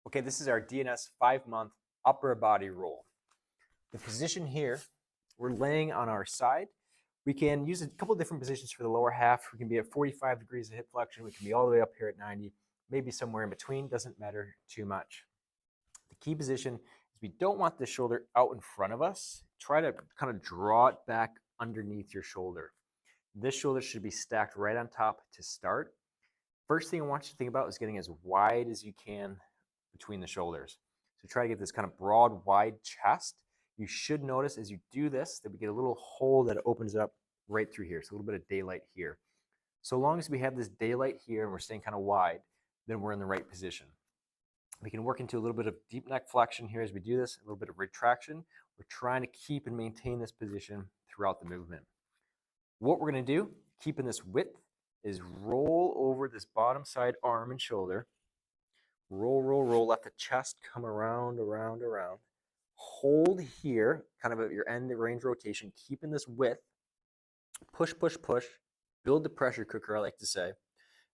Okay, this is our DNS 5-month upper body roll. The position here, we're laying on our side. We can use a couple of different positions for the lower half. We can be at 45 degrees of hip flexion. We can be all the way up here at 90, maybe somewhere in between, doesn't matter too much. The key position is we don't want the shoulder out in front of us. Try to kind of draw it back underneath your shoulder. This shoulder should be stacked right on top to start. First thing I want you to think about is getting as wide as you can between the shoulders. So try to get this kind of broad, wide chest. You should notice as you do this that we get a little hole that opens up right through here. So a little bit of daylight here. So long as we have this daylight here and we're staying kind of wide, then we're in the right position. We can work into a little bit of deep neck flexion here as we do this, a little bit of retraction. We're trying to keep and maintain this position throughout the movement. What we're going to do, keeping this width, is roll over this bottom side arm and shoulder. Roll, roll, roll. Let the chest come around, around, around. Hold here, kind of at your end range rotation, keeping this width. Push, push, push. Build the pressure cooker, I like to say.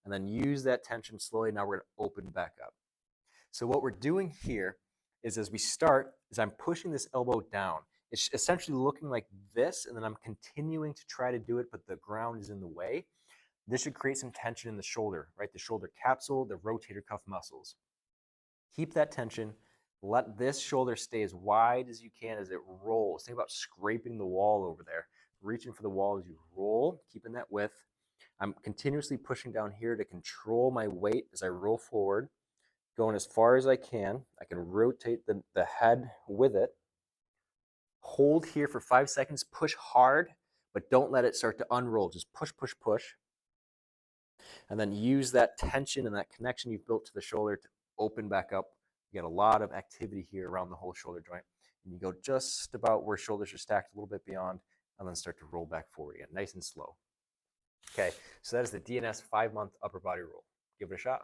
And then use that tension slowly. Now we're going to open back up. So what we're doing here is as we start, is I'm pushing this elbow down. It's essentially looking like this, and then I'm continuing to try to do it, but the ground is in the way. This should create some tension in the shoulder, right? The shoulder capsule, the rotator cuff muscles. Keep that tension. Let this shoulder stay as wide as you can as it rolls. Think about scraping the wall over there. Reaching for the wall as you roll, keeping that width. I'm continuously pushing down here to control my weight as I roll forward. Going as far as I can. I can rotate the head with it. Hold here for 5 seconds. Push hard, but don't let it start to unroll. Just push, push, push. And then use that tension and that connection you've built to the shoulder to open back up. You get a lot of activity here around the whole shoulder joint. And you go just about where shoulders are stacked, a little bit beyond, and then start to roll back forward again, nice and slow. Okay, so that is the DNS 5-month upper body roll. Give it a shot.